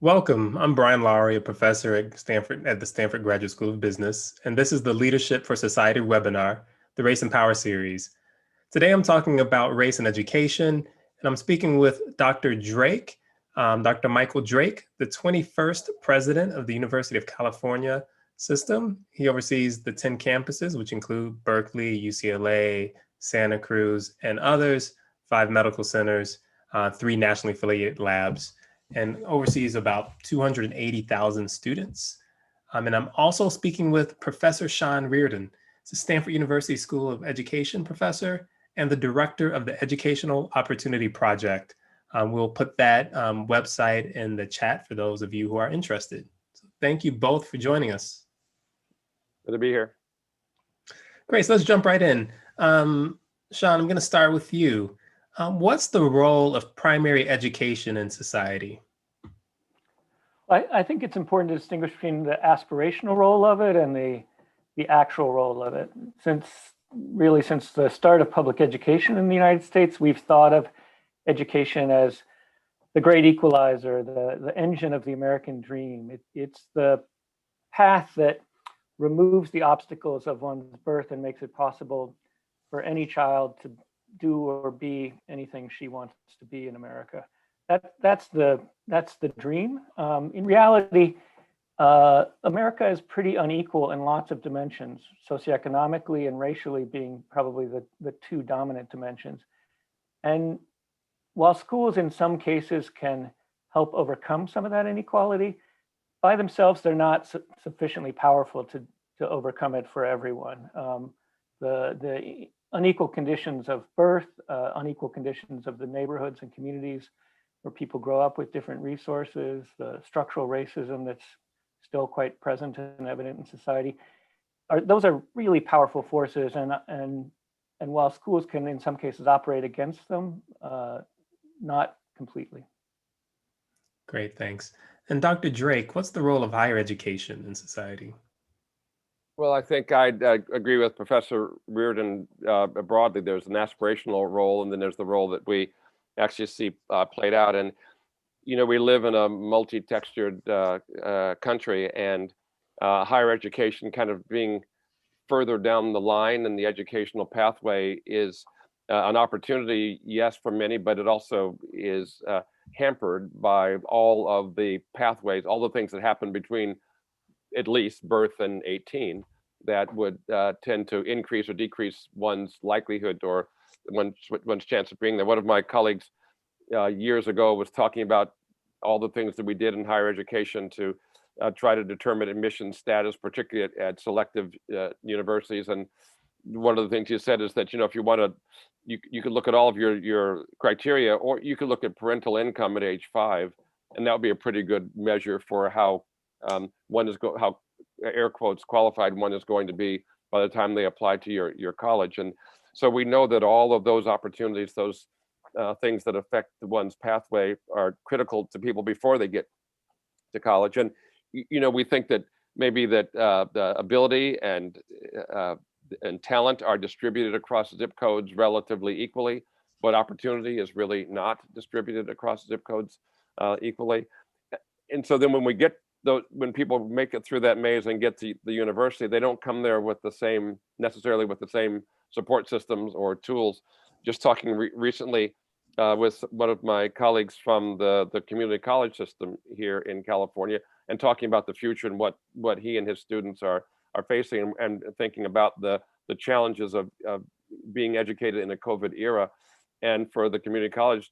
Welcome. I'm Brian Lowery, a professor at the Stanford Graduate School of Business, and this is the Leadership for Society webinar, the Race and Power series. Today I'm talking about race and education, and I'm speaking with Dr. Drake, Dr. Michael Drake, the 21st president of the University of California system. He oversees the 10 campuses, which include Berkeley, UCLA, Santa Cruz, and others, 5 medical centers, 3 nationally affiliated labs, and oversees about 280,000 students. And I'm also speaking with Professor Sean Reardon. He's a Stanford University School of Education professor and the director of the Educational Opportunity Project. We'll put that website in the chat for those of you who are interested. So thank you both for joining us. Good to be here. Great, so let's jump right in. Sean, I'm going to start with you. What's the role of primary education in society? I think it's important to distinguish between the aspirational role of it and the actual role of it. Since the start of public education in the United States, we've thought of education as the great equalizer, the engine of the American dream. It's the path that removes the obstacles of one's birth and makes it possible for any child to do or be anything she wants to be in America. That's the dream. In reality, America is pretty unequal in lots of dimensions, socioeconomically and racially being probably the two dominant dimensions. And while schools in some cases can help overcome some of that inequality, by themselves, they're not sufficiently powerful to overcome it for everyone. The unequal conditions of birth, unequal conditions of the neighborhoods and communities where people grow up with different resources, the structural racism that's still quite present and evident in society, those are really powerful forces. And while schools can in some cases operate against them, not completely. Great, thanks. And Dr. Drake, what's the role of higher education in society? Well, I think I'd agree with Professor Reardon broadly. There's an aspirational role, and then there's the role that we actually see played out. And, you know, we live in a multi-textured country, and higher education kind of being further down the line in the educational pathway is an opportunity, yes, for many, but it also is hampered by all of the pathways, all the things that happen between at least birth and 18 that would tend to increase or decrease one's likelihood or one's chance of being there. One of my colleagues years ago was talking about all the things that we did in higher education to try to determine admission status, particularly at selective universities. And one of the things you said is that, you know, if you want to, you could look at all of your criteria, or you could look at parental income at age 5, and that would be a pretty good measure for how how air quotes qualified one is going to be by the time they apply to your college. And so we know that all of those opportunities, those things that affect one's pathway, are critical to people before they get to college. And you know, we think that maybe that the ability and talent are distributed across zip codes relatively equally, but opportunity is really not distributed across zip codes equally. And so then when people make it through that maze and get to the university, they don't come there with necessarily with the same support systems or tools. Just talking recently with one of my colleagues from the community college system here in California, and talking about the future and what he and his students are facing, and thinking about the challenges of being educated in a COVID era. And for the community college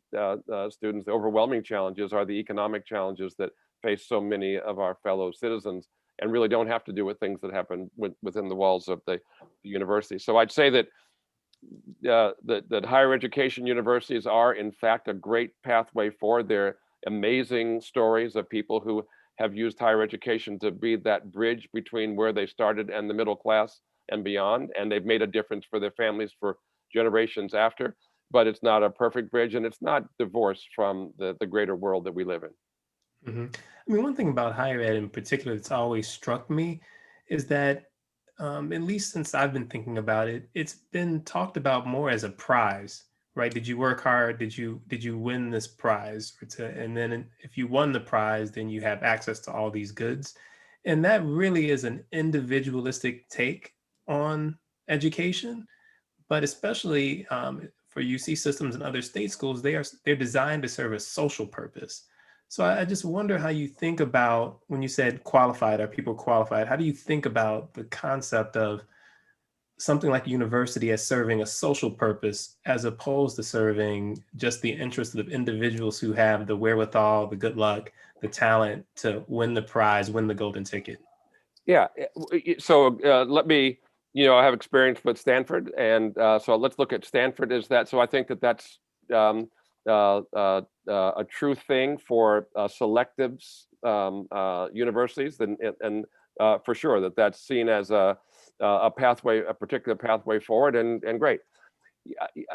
students, the overwhelming challenges are the economic challenges that face so many of our fellow citizens, and really don't have to do with things that happen within the walls of the university. So I'd say that that higher education universities are in fact a great pathway forward. They're amazing stories of people who have used higher education to be that bridge between where they started and the middle class and beyond, and they've made a difference for their families for generations after. But it's not a perfect bridge, and it's not divorced from the greater world that we live in. Mm-hmm. I mean, one thing about higher ed in particular that's always struck me is that, at least since I've been thinking about it, it's been talked about more as a prize right? Did you work hard? Did you win this prize? And then if you won the prize, then you have access to all these goods. And that really is an individualistic take on education, but especially for UC systems and other state schools, they're designed to serve a social purpose. So I just wonder how you think about when you said qualified, are people qualified? How do you think about the concept of something like a university as serving a social purpose as opposed to serving just the interests of individuals who have the wherewithal, the good luck, the talent to win the prize, win the golden ticket? Yeah. So let me, I have experience with Stanford, and so let's look at Stanford as that. So I think that that's a true thing for selectives universities, and for sure that's seen as a pathway, a particular pathway forward, and great.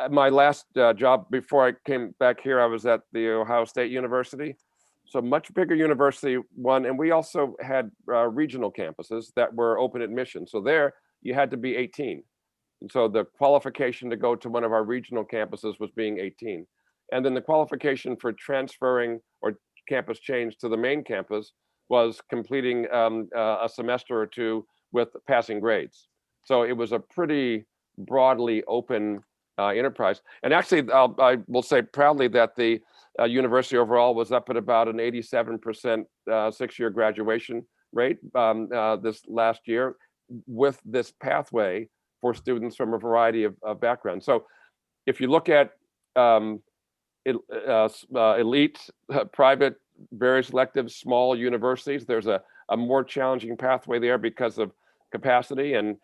My last job before I came back here, I was at the Ohio State University. So much bigger university one, and we also had regional campuses that were open admission. So there you had to be 18. And so the qualification to go to one of our regional campuses was being 18. And then the qualification for transferring or campus change to the main campus was completing a semester or two with passing grades. So it was a pretty broadly open enterprise. And actually, I will say proudly that the university overall was up at about an 87% six-year graduation rate this last year, with this pathway for students from a variety of backgrounds. So if you look at elite, private, very selective, small universities, there's a more challenging pathway there because of capacity, and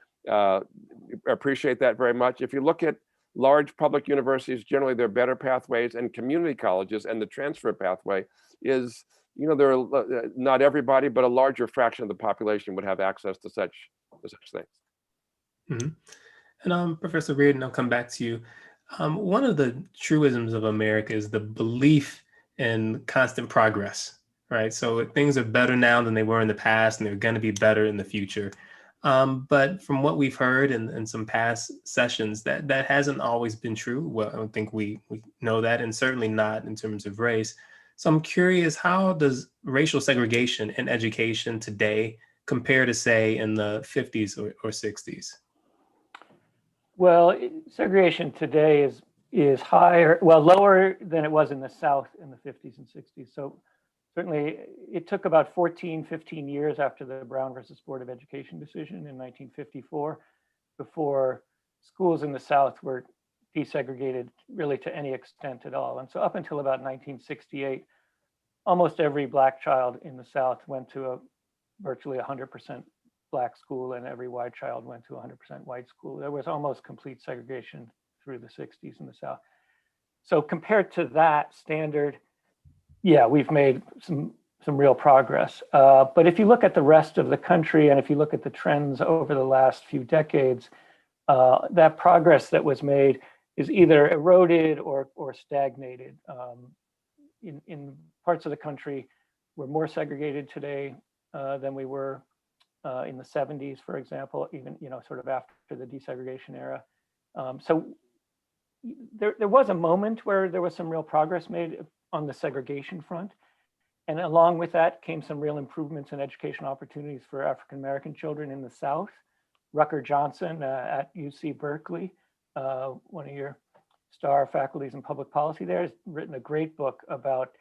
appreciate that very much. If you look at large public universities, generally they're better pathways, and community colleges and the transfer pathway is, there are not everybody, but a larger fraction of the population would have access to such things. Mm-hmm. And Professor Reardon, I'll come back to you. One of the truisms of America is the belief in constant progress, right? So things are better now than they were in the past, and they're going to be better in the future. But from what we've heard in some past sessions, that hasn't always been true. Well, I don't think we know that, and certainly not in terms of race. So I'm curious, how does racial segregation in education today compare to, say, in the 50s or 60s? Well, segregation today is higher, well, lower than it was in the South in the 50s and 60s. So certainly it took about 14, 15 years after the Brown versus Board of Education decision in 1954 before schools in the South were desegregated really to any extent at all. And so up until about 1968, almost every Black child in the South went to a virtually 100% Black school, and every white child went to a 100% white school. There was almost complete segregation through the 60s in the South. So compared to that standard, yeah, we've made some real progress. But if you look at the rest of the country, and if you look at the trends over the last few decades, that progress that was made is either eroded or stagnated. In parts of the country, we're more segregated today than we were in the 70s, for example, even sort of after the desegregation era. So there was a moment where there was some real progress made on the segregation front. And along with that came some real improvements in educational opportunities for African-American children in the South. Rucker Johnson at UC Berkeley, one of your star faculties in public policy there, has written a great book about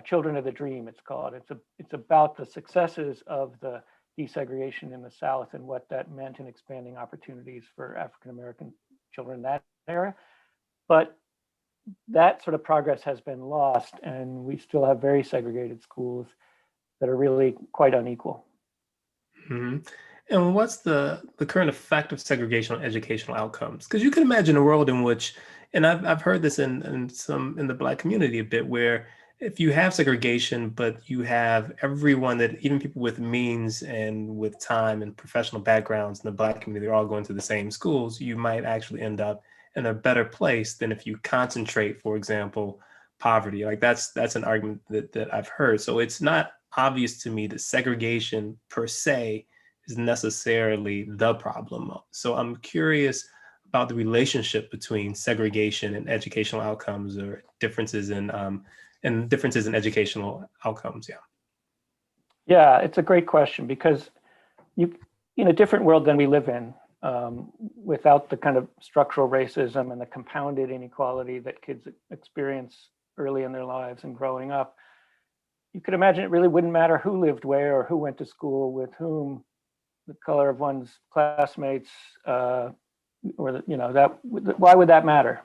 Children of the Dream, it's called. It's about the successes of the desegregation in the South and what that meant in expanding opportunities for African-American children in that era. But that sort of progress has been lost, and we still have very segregated schools that are really quite unequal. Mm-hmm. And what's the current effect of segregation on educational outcomes? Because you can imagine a world in which, and I've heard this in the Black community a bit, where if you have segregation, but you have everyone, that even people with means and with time and professional backgrounds in the Black community are all going to the same schools, you might actually end up in a better place than if you concentrate, for example, poverty. Like that's an argument that I've heard. So it's not obvious to me that segregation per se is necessarily the problem. So I'm curious about the relationship between segregation and educational outcomes, or differences in educational outcomes? Yeah. Yeah, it's a great question, because in a different world than we live in, without the kind of structural racism and the compounded inequality that kids experience early in their lives and growing up, you could imagine it really wouldn't matter who lived where or who went to school with whom, the color of one's classmates, or why would that matter?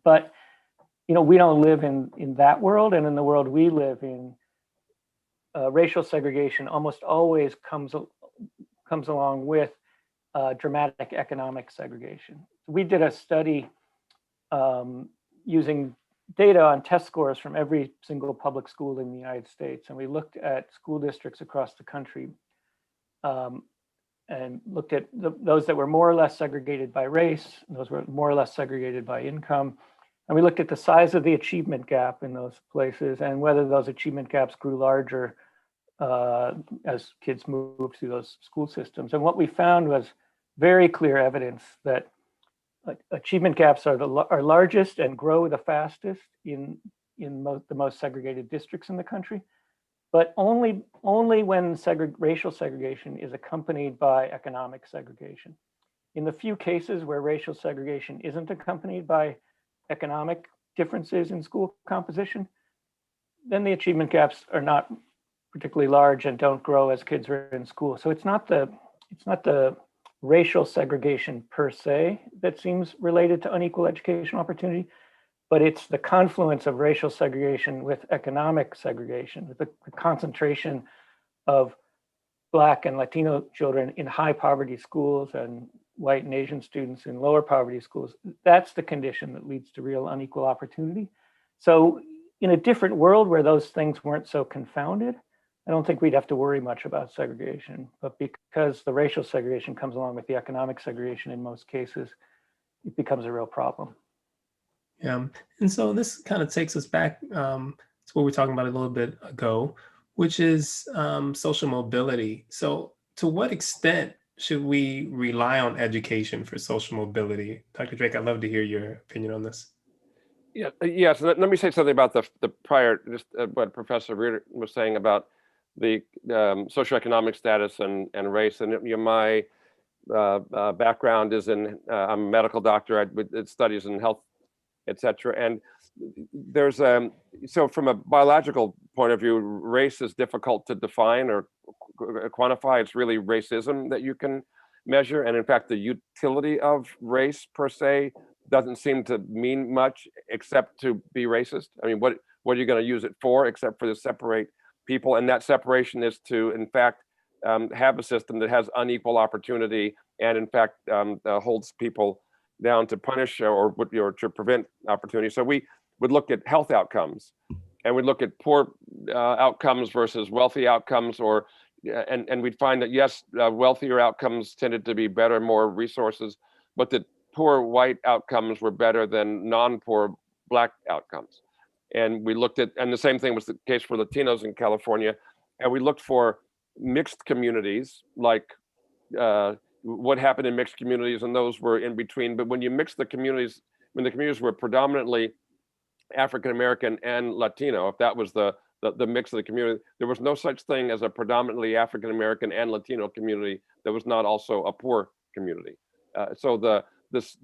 But we don't live in that world, and in the world we live in, racial segregation almost always comes along with dramatic economic segregation. We did a study using data on test scores from every single public school in the United States, and we looked at school districts across the country, and looked at those that were more or less segregated by race, and those were more or less segregated by income. And we looked at the size of the achievement gap in those places and whether those achievement gaps grew larger as kids moved through those school systems. And what we found was very clear evidence that achievement gaps are largest and grow the fastest in the most segregated districts in the country, but only when racial segregation is accompanied by economic segregation. In the few cases where racial segregation isn't accompanied by economic differences in school composition, then the achievement gaps are not particularly large and don't grow as kids are in school. So it's not the racial segregation per se that seems related to unequal educational opportunity, but it's the confluence of racial segregation with economic segregation, with the concentration of Black and Latino children in high poverty schools and white and Asian students in lower poverty schools. That's the condition that leads to real unequal opportunity. So in a different world where those things weren't so confounded, I don't think we'd have to worry much about segregation. But because the racial segregation comes along with the economic segregation in most cases, it becomes a real problem. Yeah, and so this kind of takes us back to what we were talking about a little bit ago, which is social mobility. So to what extent should we rely on education for social mobility? Dr. Drake, I'd love to hear your opinion on this. Yeah, yes. Let me say something about the prior, just what Professor Reardon was saying about the socioeconomic status and race. And my background is in, I'm a medical doctor. I did studies in health, etc. And there's so from a biological point of view, race is difficult to define or quantify. It's really racism that you can measure. And in fact, the utility of race per se doesn't seem to mean much except to be racist. I mean, what are you going to use it for except for to separate people? And that separation is to, in fact, have a system that has unequal opportunity and, in fact, holds people down to punish or to prevent opportunity. So we would look at health outcomes, and we'd look at poor outcomes versus wealthy outcomes, and we'd find that yes, wealthier outcomes tended to be better, more resources, but that poor white outcomes were better than non-poor Black outcomes. And we looked at, and the same thing was the case for Latinos in California, and we looked for mixed communities, like what happened in mixed communities, and those were in between. But when you mix the communities, when the communities were predominantly African American and Latino, if that was the mix of the community, there was no such thing as a predominantly African American and Latino community that was not also a poor community. So this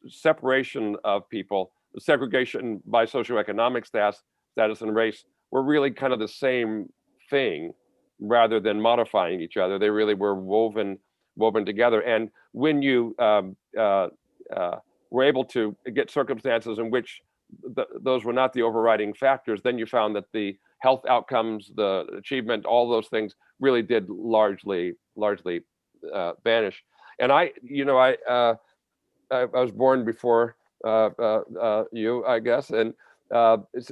separation of people, the segregation by socioeconomic status and race, were really kind of the same thing rather than modifying each other. They really were woven together. And when you were able to get circumstances in which those were not the overriding factors, then you found that the health outcomes, the achievement, all those things really did largely vanish. And I was born before you, I guess, and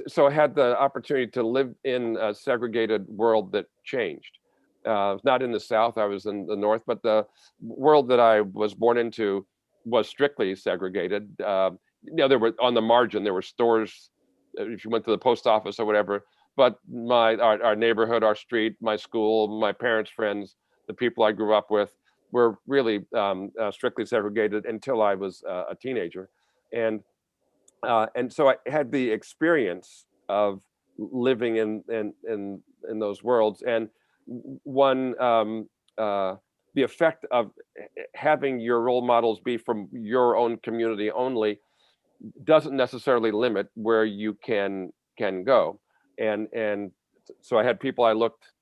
so I had the opportunity to live in a segregated world that changed. Not in the South, I was in the North, but the world that I was born into was strictly segregated. There were on the margin, there were stores, if you went to the post office or whatever, but our neighborhood, our street, my school, my parents' friends, the people I grew up with, were really strictly segregated until I was a teenager, and so I had the experience of living in those worlds, and one the effect of having your role models be from your own community only doesn't necessarily limit where you can go, and so I had people I looked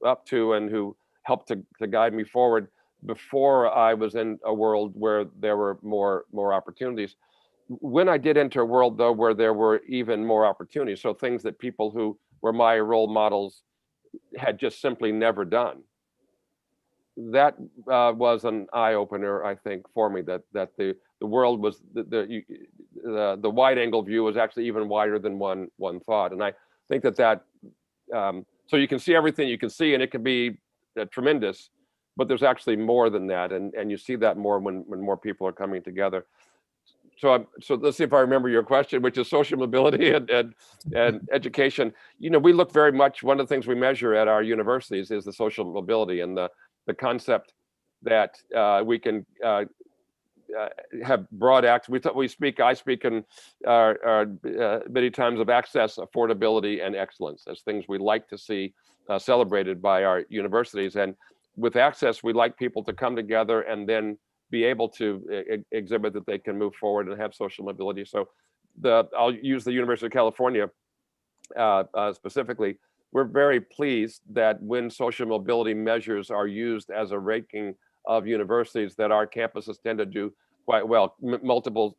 up to and who helped to guide me forward before I was in a world where there were more opportunities. When I did enter a world, though, where there were even more opportunities, so things that people who were my role models had just simply never done, that was an eye opener, I think, for me. That the world was the wide angle view was actually even wider than one thought, and I think that so you can see everything you can see, and it can be tremendous, but there's actually more than that, and you see that more when more people are coming together. So let's see if I remember your question, which is social mobility and education. You know, we look very much, one of the things we measure at our universities is the social mobility, and the concept that we can have broad access. I speak in many times of access, affordability, and excellence as things we like to see celebrated by our universities. And with access, we like people to come together and then be able to exhibit that they can move forward and have social mobility. So I'll use the University of California specifically. We're very pleased that when social mobility measures are used as a ranking of universities, that our campuses tend to do quite well. Multiple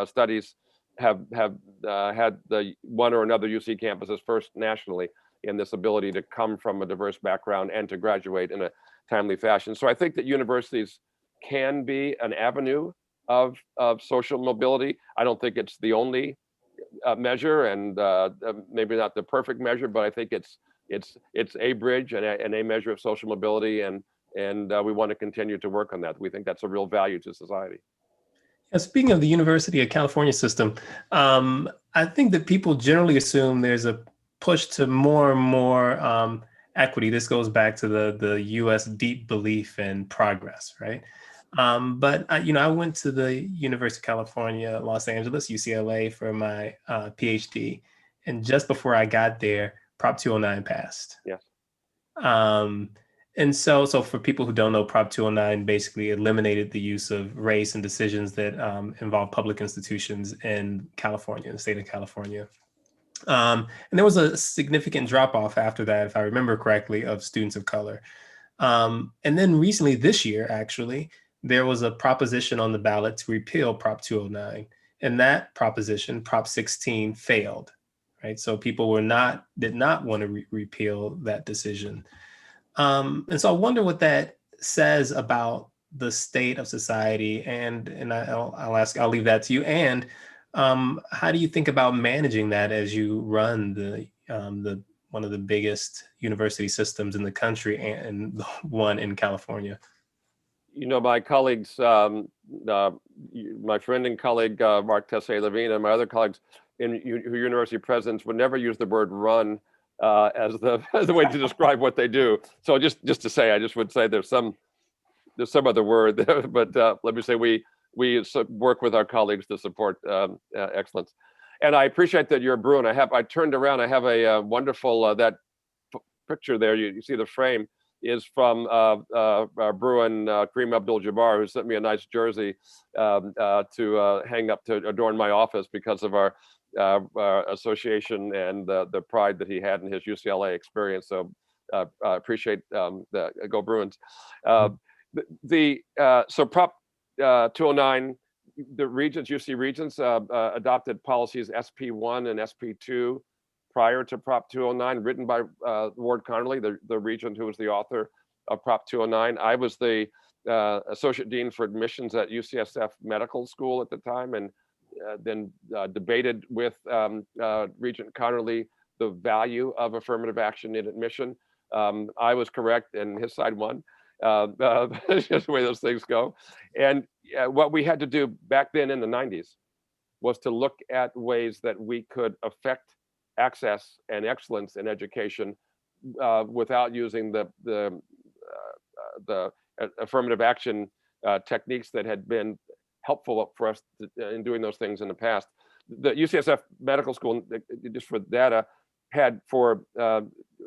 studies have had the one or another UC campuses first nationally in this ability to come from a diverse background and to graduate in a timely fashion. So I think that universities can be an avenue of social mobility. I don't think it's the only measure, and maybe not the perfect measure, but I think it's a bridge and a measure of social mobility, and we want to continue to work on that. We think that's a real value to society. Yeah, speaking of the University of California system, I think that people generally assume there's a push to more and more equity. This goes back to the U.S. deep belief in progress, right? But I went to the University of California, Los Angeles, UCLA for my PhD, and just before I got there, Prop 209 passed. Yes. And so for people who don't know, Prop 209 basically eliminated the use of race in decisions that involve public institutions in California, the state of California. And there was a significant drop off after that, if I remember correctly, of students of color. And then recently, this year, actually, there was a proposition on the ballot to repeal Prop 209. And that proposition, Prop 16, failed, right? So people did not want to repeal that decision. And so I wonder what that says about the state of society, and I'll leave that to you. And how do you think about managing that as you run the one of the biggest university systems in the country and the one in California? You know, my colleagues, my friend and colleague Mark Tessier-Levine, and my other colleagues in university presidents would never use the word "run" as the way to describe what they do. So just to say, I just would say there's some other word, but let me say we work with our colleagues to support excellence. And I appreciate that you're a Bruin. I turned around. I have a wonderful that picture there. You see the frame is from Bruin Kareem Abdul-Jabbar, who sent me a nice jersey to hang up to adorn my office because of our association and the pride that he had in his UCLA experience. So I appreciate the Go Bruins. So Prop 209, the regions, UC regions adopted policies SP1 and SP2 prior to Prop 209, written by Ward Connerly, the regent who was the author of Prop 209. I was the associate dean for admissions at UCSF Medical School at the time, and then debated with Regent Connerly the value of affirmative action in admission. I was correct, and his side won. It's just the way those things go. And what we had to do back then in the 90s was to look at ways that we could affect access and excellence in education without using the affirmative action techniques that had been helpful for us in doing those things in the past. The UCSF Medical School, just for data, had for a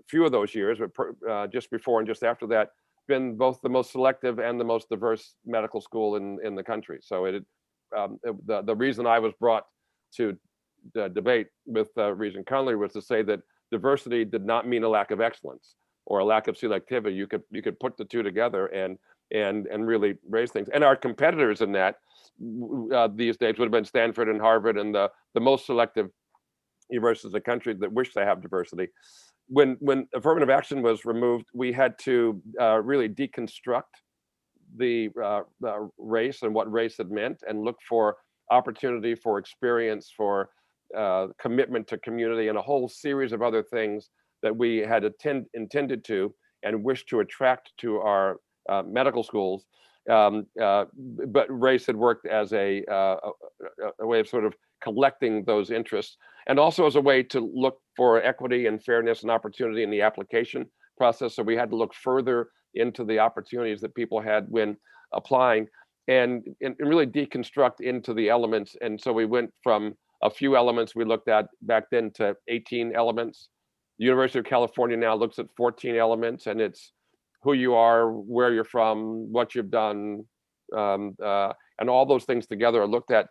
few of those years, but just before and just after that, been both the most selective and the most diverse medical school in the country. So the reason I was brought to debate with Regent Conley was to say that diversity did not mean a lack of excellence or a lack of selectivity. You could put the two together and really raise things. And our competitors in that these days would have been Stanford and Harvard and the most selective universities in the country that wish to have diversity. When affirmative action was removed, we had to really deconstruct the race and what race had meant, and look for opportunity, for experience, for commitment to community, and a whole series of other things that we had intended to and wished to attract to our medical schools. But race had worked as a way of sort of collecting those interests, and also as a way to look for equity and fairness and opportunity in the application process. So we had to look further into the opportunities that people had when applying, and really deconstruct into the elements. And so we went from a few elements we looked at back then to 18 elements. The University of California now looks at 14 elements, and it's who you are, where you're from, what you've done, and all those things together are looked at.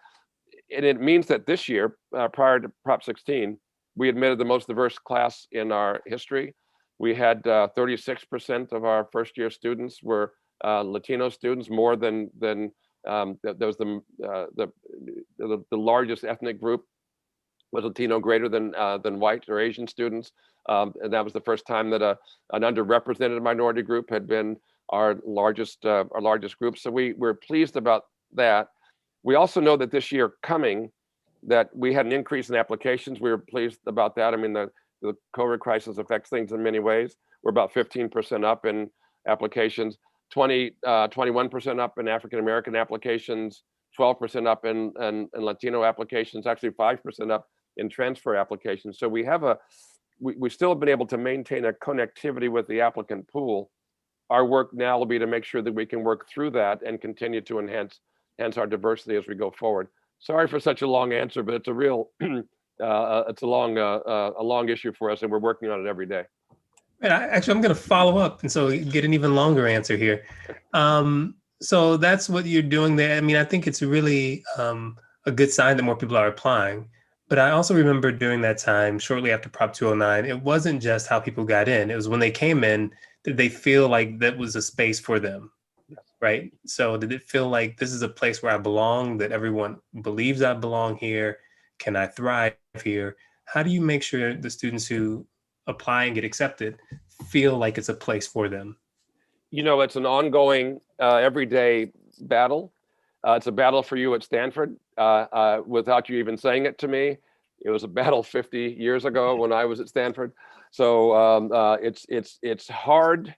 And it means that this year, prior to Prop 16, we admitted the most diverse class in our history. We had 36% of our first year students were Latino students, more than that was the largest ethnic group was Latino, greater than white or Asian students. And that was the first time that an underrepresented minority group had been our largest group. So we're pleased about that. We also know that this year coming, that we had an increase in applications. We were pleased about that. I mean, the COVID crisis affects things in many ways. We're about 15% up in applications, 21% up in African-American applications, 12% up in Latino applications, actually 5% up in transfer applications. So we still have been able to maintain a connectivity with the applicant pool. Our work now will be to make sure that we can work through that and continue to enhance our diversity as we go forward. Sorry for such a long answer, but it's a real, it's a long issue for us, and we're working on it every day. And I'm going to follow up, and so get an even longer answer here. So that's what you're doing there. I mean, I think it's really a good sign that more people are applying. But I also remember during that time, shortly after Prop 209, it wasn't just how people got in. It was when they came in, did they feel like that was a space for them? Right? So did it feel like this is a place where I belong, that everyone believes I belong here? Can I thrive here? How do you make sure the students who apply and get accepted feel like it's a place for them? You know, it's an ongoing, everyday battle. It's a battle for you at Stanford, without you even saying it to me. It was a battle 50 years ago when I was at Stanford. So it's hard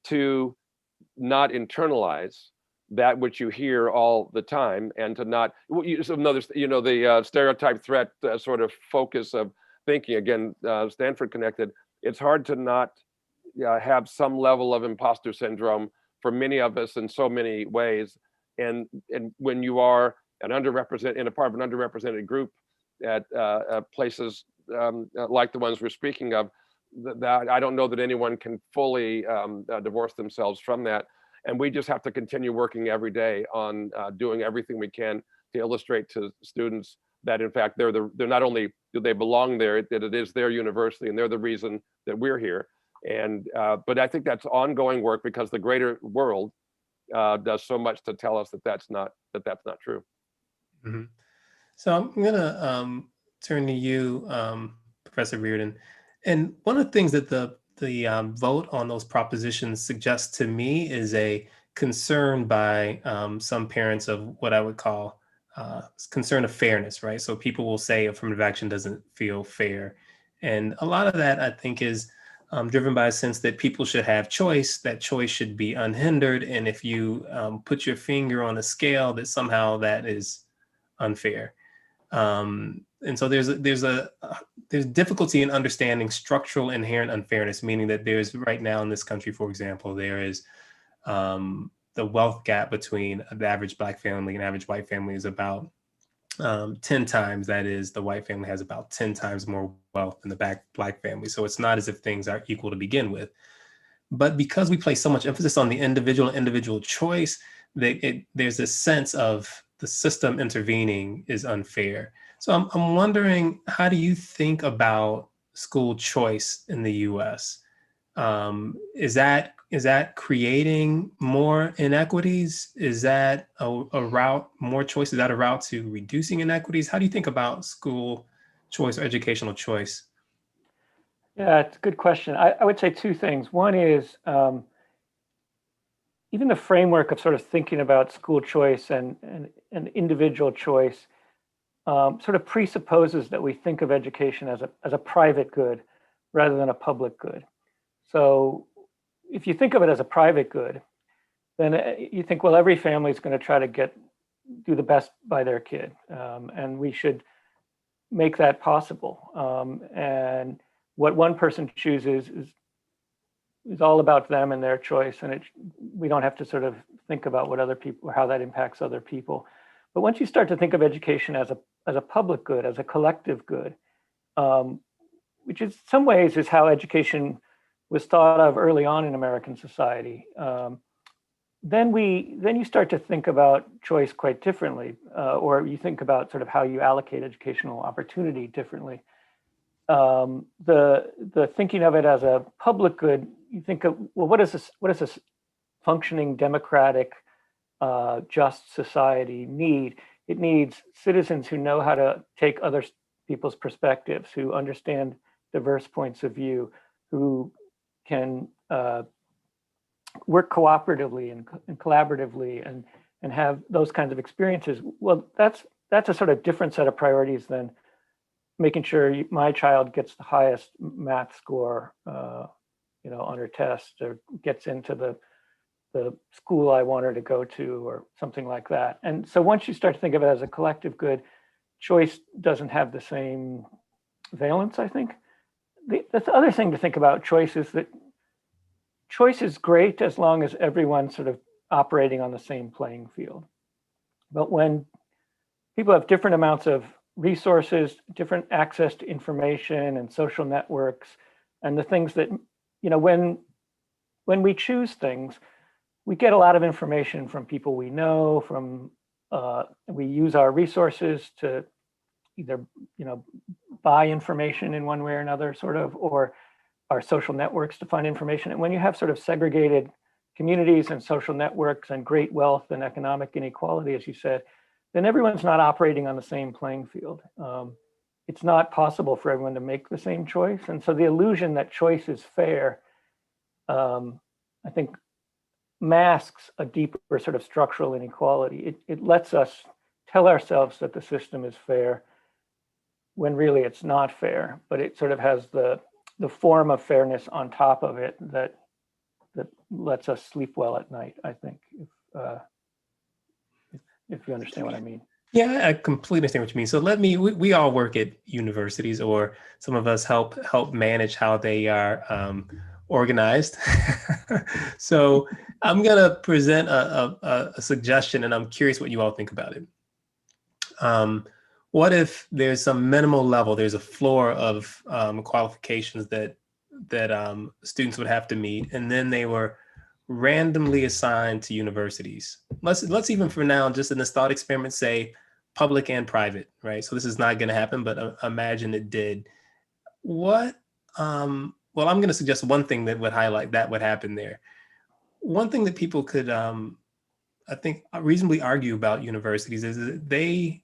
to not internalize that which you hear all the time, and to not, the stereotype threat sort of focus of thinking, again, Stanford connected. It's hard to not have some level of imposter syndrome for many of us in so many ways. And when you are in a part of an underrepresented group at places like the ones we're speaking of, that I don't know that anyone can fully divorce themselves from that. And we just have to continue working every day on doing everything we can to illustrate to students that, in fact, they're not only do they belong there, that it is their university and they're the reason that we're here. And but I think that's ongoing work, because the greater world does so much to tell us that that's not true. Mm-hmm. So I'm gonna turn to you, Professor Reardon. And one of the things that the vote on those propositions suggests to me is a concern by some parents of what I would call concern of fairness, right? So people will say affirmative action doesn't feel fair. And a lot of that, I think, is driven by a sense that people should have choice, that choice should be unhindered. And if you put your finger on a scale, that somehow that is unfair. And so there's difficulty in understanding structural inherent unfairness, meaning that there's right now in this country, for example, there is the wealth gap between the average Black family and average white family is about 10 times. That is, the white family has about 10 times more wealth than the Black family. So it's not as if things are equal to begin with. But because we place so much emphasis on the individual choice, there's this sense of the system intervening is unfair. So I'm wondering, how do you think about school choice in the U.S.? Is that creating more inequities? Is that a route, more choice? Is that a route to reducing inequities? How do you think about school choice or educational choice? Yeah, it's a good question. I would say two things. One is even the framework of sort of thinking about school choice and individual choice sort of presupposes that we think of education as a private good rather than a public good. So if you think of it as a private good, then you think, well, every family is going to try to do the best by their kid, and we should make that possible. And what one person chooses is all about them and their choice, and we don't have to sort of think about what other people, or how that impacts other people. But once you start to think of education as a public good, as a collective good, which in some ways is how education was thought of early on in American society, then you start to think about choice quite differently, or you think about sort of how you allocate educational opportunity differently. The thinking of it as a public good, you think of, well, what is this functioning democratic, just society need? It needs citizens who know how to take other people's perspectives, who understand diverse points of view, who can work cooperatively and collaboratively and have those kinds of experiences. Well, that's a sort of different set of priorities than making sure my child gets the highest math score, on her test, or gets into the school I want her to go to, or something like that. And so once you start to think of it as a collective good, choice doesn't have the same valence, I think. The other thing to think about choice is that choice is great as long as everyone's sort of operating on the same playing field. But when people have different amounts of resources, different access to information and social networks, and the things that, when we choose things, we get a lot of information from people we know, we use our resources to either, buy information in one way or another, sort of, or our social networks to find information. And when you have sort of segregated communities and social networks and great wealth and economic inequality, as you said, then everyone's not operating on the same playing field. It's not possible for everyone to make the same choice. And so the illusion that choice is fair, I think, masks a deeper sort of structural inequality. It lets us tell ourselves that the system is fair when really it's not fair, but it sort of has the form of fairness on top of it that lets us sleep well at night, I think, if you understand what I mean. Yeah, I completely understand what you mean. So we all work at universities, or some of us help manage how they are organized. So I'm going to present a suggestion, and I'm curious what you all think about it. What if there's some minimal level, there's a floor of qualifications that students would have to meet, and then they were randomly assigned to universities. Let's even for now, just in this thought experiment, say public and private, right? So this is not going to happen, but imagine it did. Well, I'm going to suggest one thing that would highlight that would happen there. One thing that people could, I think, reasonably argue about universities is that they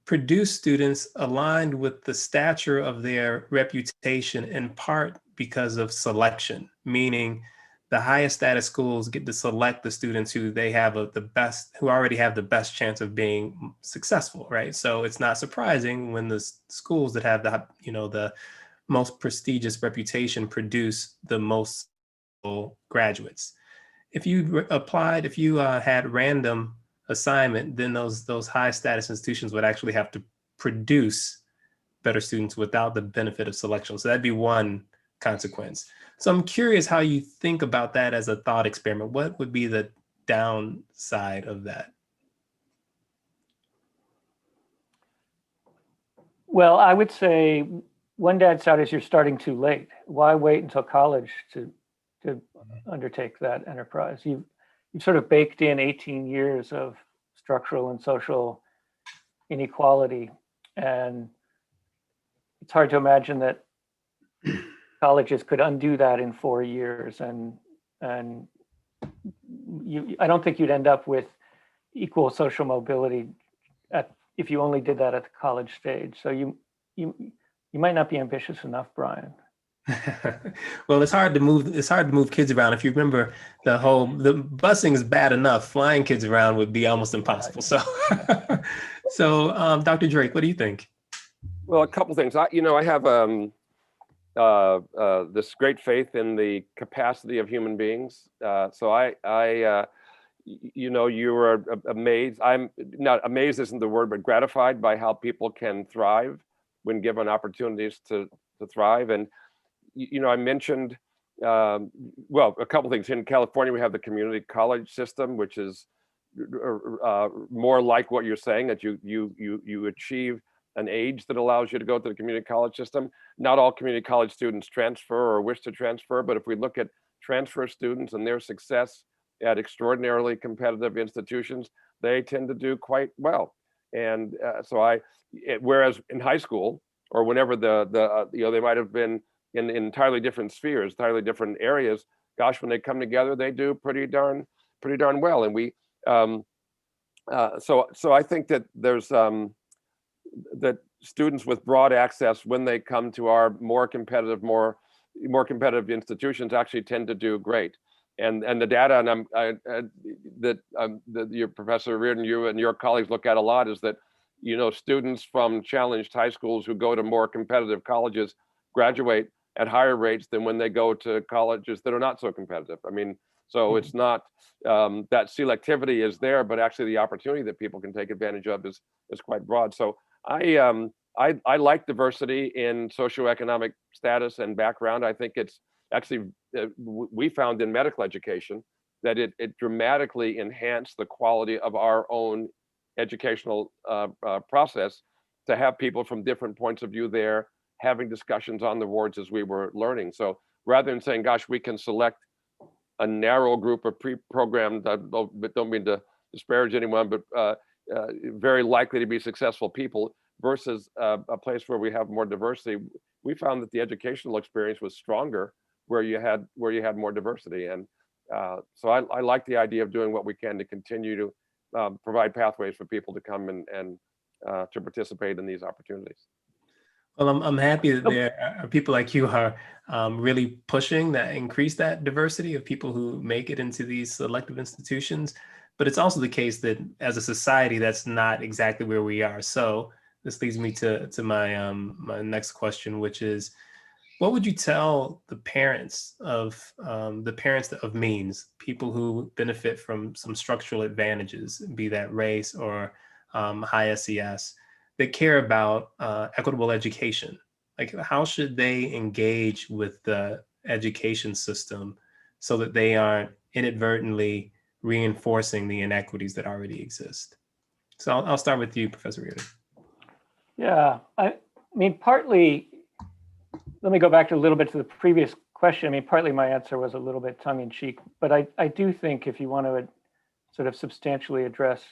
produce students aligned with the stature of their reputation, in part because of selection, meaning the highest status schools get to select the students who they have who already have the best chance of being successful, right? So it's not surprising when the schools that have the most prestigious reputation produce the most graduates. If you had random assignment, then those high status institutions would actually have to produce better students without the benefit of selection. So that'd be one consequence. So I'm curious how you think about that as a thought experiment. What would be the downside of that? Well, I would say one downside is you're starting too late. Why wait until college to undertake that enterprise? You've sort of baked in 18 years of structural and social inequality, and it's hard to imagine that colleges could undo that in 4 years. And I don't think you'd end up with equal social mobility if you only did that at the college stage. So you might not be ambitious enough, Brian. Well, it's hard to move kids around. If you remember, the busing is bad enough. Flying kids around would be almost impossible. So, Dr. Drake, what do you think? Well, a couple things. I have this great faith in the capacity of human beings. You were amazed. I'm not amazed, isn't the word, but gratified by how people can thrive when given opportunities to thrive. And I mentioned, a couple things. In California, we have the community college system, which is more like what you're saying, that you achieve an age that allows you to go to the community college system. Not all community college students transfer or wish to transfer, but if we look at transfer students and their success at extraordinarily competitive institutions, they tend to do quite well. And whereas in high school or whenever they might have been in entirely different spheres, entirely different areas, gosh, when they come together, they do pretty darn well. And so I think that there's that students with broad access, when they come to our more competitive institutions, actually tend to do great. And the data, that your Professor Reardon, you and your colleagues look at a lot, is that students from challenged high schools who go to more competitive colleges graduate at higher rates than when they go to colleges that are not so competitive. I mean, so it's not that selectivity is there, but actually the opportunity that people can take advantage of is quite broad. So I like diversity in socioeconomic status and background. I think it's actually, we found in medical education that it dramatically enhanced the quality of our own educational process to have people from different points of view there having discussions on the wards as we were learning. So rather than saying, gosh, we can select a narrow group of pre-programmed, but don't mean to disparage anyone, but very likely to be successful people, versus a place where we have more diversity, we found that the educational experience was stronger where you had more diversity. And so I like the idea of doing what we can to continue to provide pathways for people to come and to participate in these opportunities. Well, I'm happy that there are people like you are really pushing that, increase that diversity of people who make it into these selective institutions. But it's also the case that as a society, that's not exactly where we are. So this leads me to my my next question, which is, what would you tell the parents of means, people who benefit from some structural advantages, be that race or high SES, that care about equitable education? Like, how should they engage with the education system so that they aren't inadvertently reinforcing the inequities that already exist? So I'll start with you, Professor Reardon. Yeah, I mean, partly, let me go back a little bit to the previous question. I mean, partly my answer was a little bit tongue in cheek, but I do think if you want to sort of substantially address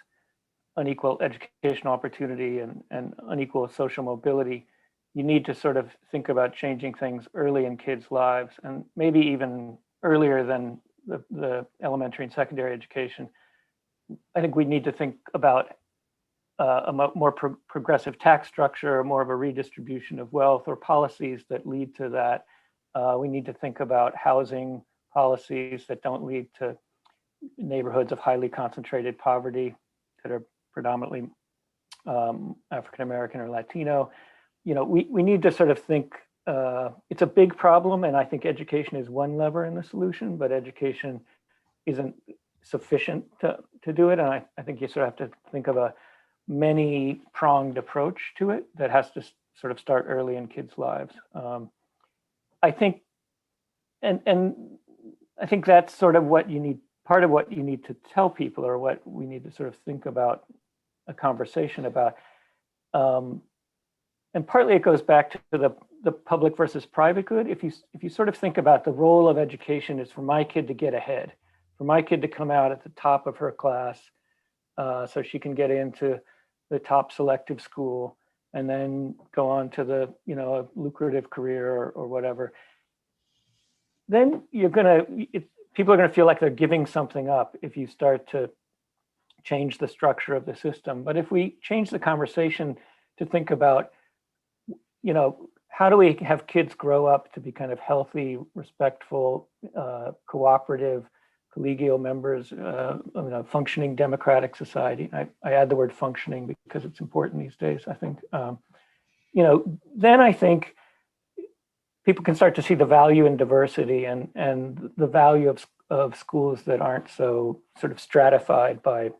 unequal educational opportunity and unequal social mobility, you need to sort of think about changing things early in kids' lives, and maybe even earlier than the elementary and secondary education. I think we need to think about a more progressive tax structure, more of a redistribution of wealth, or policies that lead to that. We need to think about housing policies that don't lead to neighborhoods of highly concentrated poverty that are predominantly African-American or Latino. We need to sort of think, it's a big problem, and I think education is one lever in the solution, but education isn't sufficient to do it. And I think you sort of have to think of a many-pronged approach to it that has to sort of start early in kids' lives. I think and I think that's sort of what you need, part of what you need to tell people, or what we need to sort of think about a conversation about. And partly it goes back to the public versus private good. If you sort of think about the role of education is for my kid to get ahead, for my kid to come out at the top of her class, so she can get into the top selective school and then go on to the, you know, a lucrative career or whatever, then people are gonna feel like they're giving something up if you start to change the structure of the system. But if we change the conversation to think about, you know, how do we have kids grow up to be kind of healthy, respectful, cooperative, collegial members of a functioning democratic society? I add the word functioning because it's important these days, I think. You know, then I think people can start to see the value in diversity and the value of schools that aren't so sort of stratified by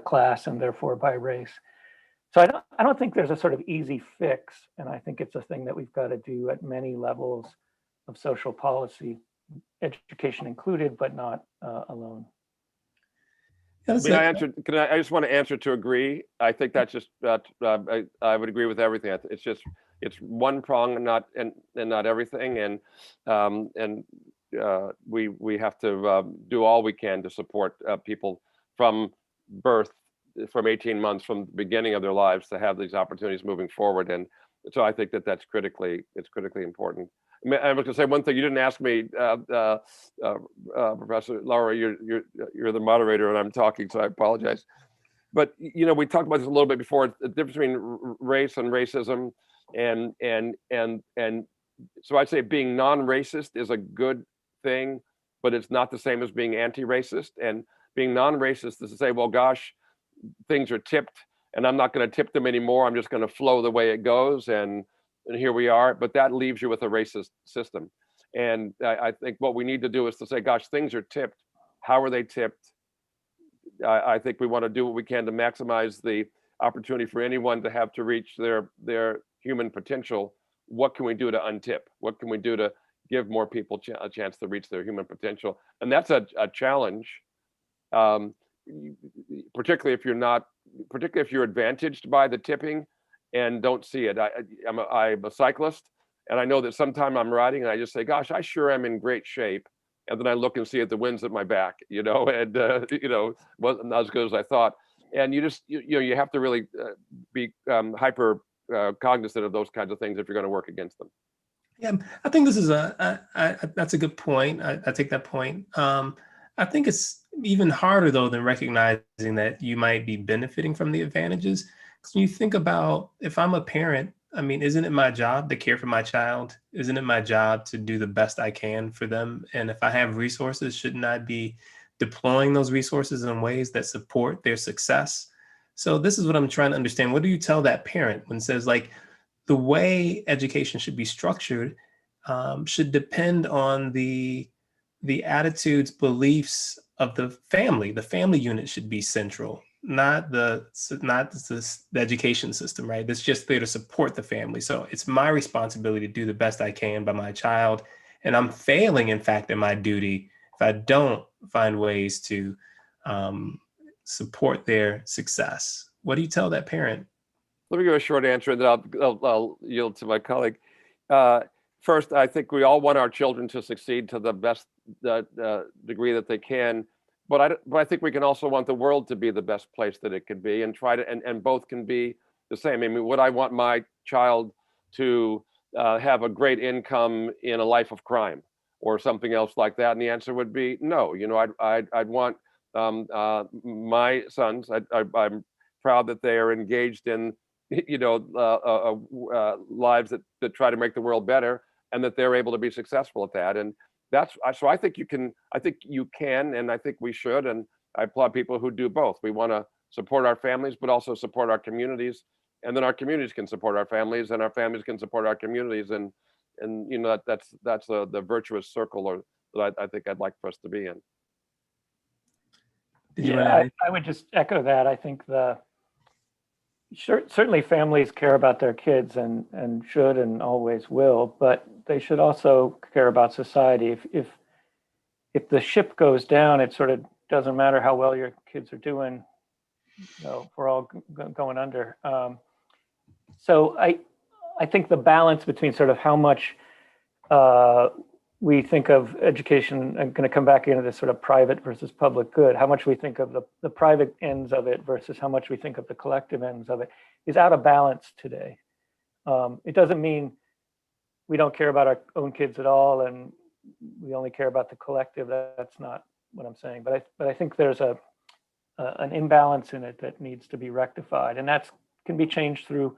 class and therefore by race. So I don't think there's a sort of easy fix, and I think it's a thing that we've got to do at many levels of social policy, education included, but not alone. May I answer? I just want to answer to agree. I think that's just I would agree with everything. It's one prong and not everything, and we have to do all we can to support people from birth, from 18 months, from the beginning of their lives, to have these opportunities moving forward. And so I think that's critically important. I was going to say one thing. You didn't ask me, Professor Lowery. You're the moderator, and I'm talking, so I apologize. But you know, we talked about this a little bit before. The difference between race and racism, and so I'd say being non-racist is a good thing, but it's not the same as being anti-racist. And being non-racist is to say, well, gosh, things are tipped, and I'm not going to tip them anymore. I'm just going to flow the way it goes, and here we are. But that leaves you with a racist system. And I think what we need to do is to say, gosh, things are tipped. How are they tipped? I think we want to do what we can to maximize the opportunity for anyone to have to reach their human potential. What can we do to untip? What can we do to give more people a chance to reach their human potential? And that's a challenge. Particularly if you're advantaged by the tipping and don't see it. I'm a cyclist, and I know that sometime I'm riding and I just say, gosh, I sure am in great shape. And then I look and see the wind's at my back, you know, and wasn't as good as I thought. And you have to really be hyper cognizant of those kinds of things if you're going to work against them. Yeah, I think this is that's a good point. I take that point. I think it's even harder though than recognizing that you might be benefiting from the advantages. Because when you think about, if I'm a parent, I mean, isn't it my job to care for my child? Isn't it my job to do the best I can for them? And if I have resources, shouldn't I be deploying those resources in ways that support their success? So this is what I'm trying to understand. What do you tell that parent when it says, like, the way education should be structured should depend on the attitudes, beliefs of the family. The family unit should be central, not the education system, right? That's just there to support the family. So it's my responsibility to do the best I can by my child. And I'm failing, in fact, in my duty if I don't find ways to support their success. What do you tell that parent? Let me give a short answer, and then I'll yield to my colleague. First, I think we all want our children to succeed to the best degree that they can, but I think we can also want the world to be the best place that it can be, and try to, and both can be the same. I mean, would I want my child to have a great income in a life of crime or something else like that? And the answer would be no. You know, I'd want my sons. I'm proud that they are engaged in, you know, lives that try to make the world better, and that they're able to be successful at that. And that's, so I think you can, and I think we should, and I applaud people who do both. We want to support our families, but also support our communities, and then our communities can support our families, and our families can support our communities, and you know, that's the virtuous circle that I think I'd like for us to be in. Yeah, I would just echo that. I think certainly families care about their kids and should and always will, but they should also care about society. If the ship goes down, it sort of doesn't matter how well your kids are doing. We're all going under. So I think the balance between sort of how much we think of education, I'm going to come back into this sort of private versus public good, how much we think of the private ends of it versus how much we think of the collective ends of it is out of balance today. It doesn't mean we don't care about our own kids at all and we only care about the collective. That's not what I'm saying. But I think there's an imbalance in it that needs to be rectified, and that can be changed through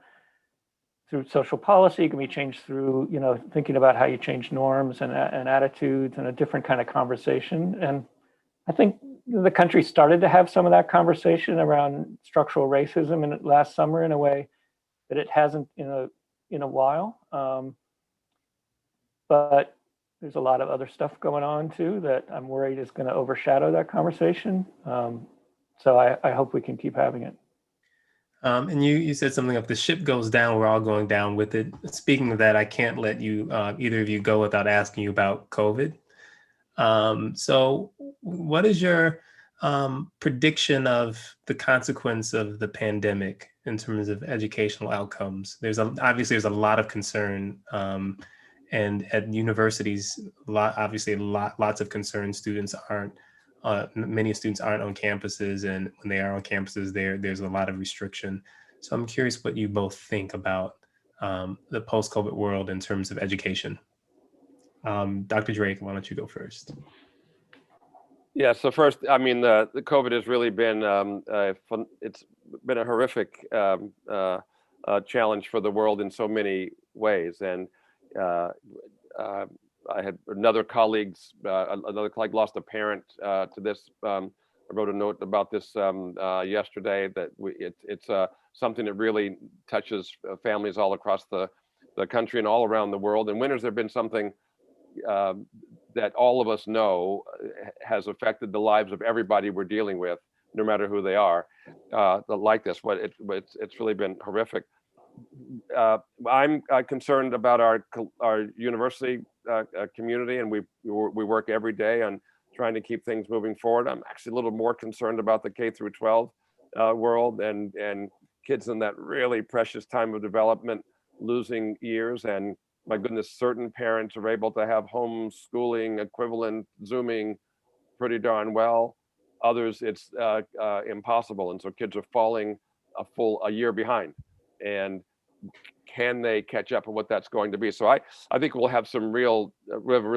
social policy. It can be changed through thinking about how you change norms and attitudes and a different kind of conversation. And I think the country started to have some of that conversation around structural racism in last summer in a way that it hasn't in a while. But there's a lot of other stuff going on too that I'm worried is going to overshadow that conversation. So I hope we can keep having it. And you said something like the ship goes down, we're all going down with it. Speaking of that, I can't let you either of you go without asking you about COVID. So what is your prediction of the consequence of the pandemic in terms of educational outcomes? Obviously there's a lot of concern, and at universities, lots of concern. Many students aren't on campuses, and when they are on campuses, there's a lot of restriction. So I'm curious what you both think about the post-COVID world in terms of education. Dr. Drake, why don't you go first? Yeah. So first, I mean, the COVID has really been it's been a horrific challenge for the world in so many ways, and I had another colleague lost a parent to this. I wrote a note about this yesterday, that it's something that really touches families all across the country and all around the world. And when has there been something that all of us know has affected the lives of everybody we're dealing with, no matter who they are, like this? But it's really been horrific. I'm concerned about our university community, and we work every day on trying to keep things moving forward. I'm actually a little more concerned about the K through 12 world and kids in that really precious time of development losing years. And my goodness, certain parents are able to have homeschooling equivalent Zooming pretty darn well. Others, it's impossible, and so kids are falling a year behind. And can they catch up on what that's going to be? So I think we'll have a real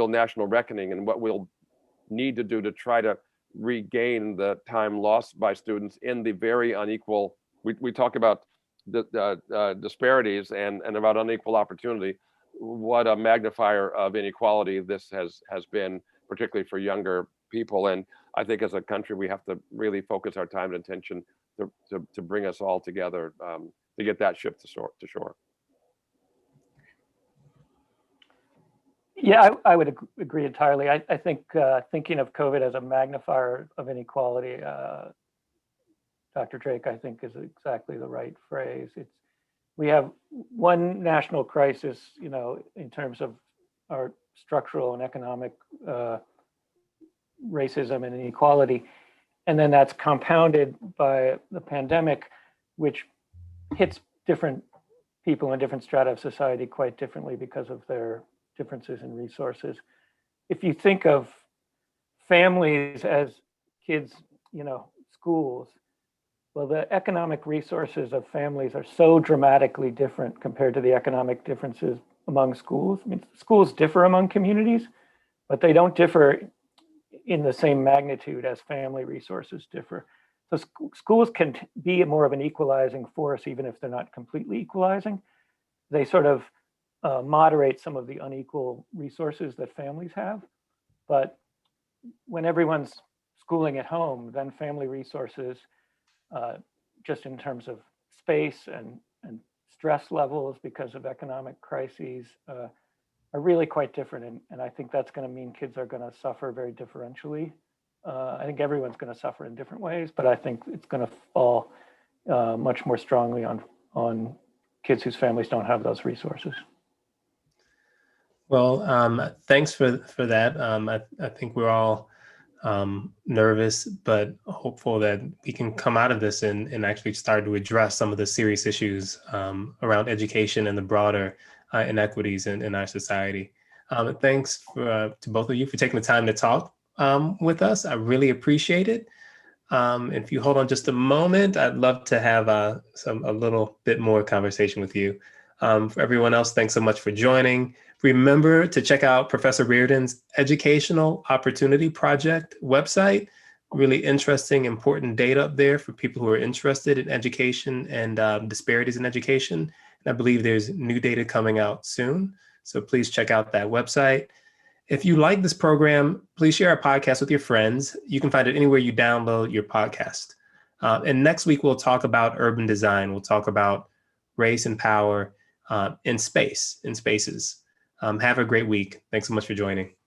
national reckoning, and what we'll need to do to try to regain the time lost by students in the very unequal. We talk about the disparities and about unequal opportunity. What a magnifier of inequality this has been, particularly for younger people. And I think as a country, we have to really focus our time and attention to bring us all together to get that ship to shore. Yeah, I would agree entirely. I think thinking of COVID as a magnifier of inequality, Dr. Drake, I think is exactly the right phrase. We have one national crisis, in terms of our structural and economic racism and inequality, and then that's compounded by the pandemic, which hits different people in different strata of society quite differently because of their differences in resources. If you think of families as kids, schools, well, the economic resources of families are so dramatically different compared to the economic differences among schools. I mean, schools differ among communities, but they don't differ in the same magnitude as family resources differ. So schools can be more of an equalizing force, even if they're not completely equalizing. They sort of moderate some of the unequal resources that families have. But when everyone's schooling at home, then family resources, just in terms of space and stress levels because of economic crises, are really quite different. And I think that's going to mean kids are going to suffer very differentially. I think everyone's going to suffer in different ways, but I think it's going to fall much more strongly on kids whose families don't have those resources. Well, thanks for that. I think we're all nervous, but hopeful that we can come out of this and actually start to address some of the serious issues around education and the broader inequities in our society. Thanks to both of you for taking the time to talk with us. I really appreciate it. If you hold on just a moment, I'd love to have a little bit more conversation with you. For everyone else, thanks so much for joining. Remember to check out Professor Reardon's Educational Opportunity Project website. Really interesting, important data up there for people who are interested in education and disparities in education. And I believe there's new data coming out soon. So please check out that website. If you like this program, please share our podcast with your friends. You can find it anywhere you download your podcast. And next week, we'll talk about urban design. We'll talk about race and power in spaces. Have a great week. Thanks so much for joining.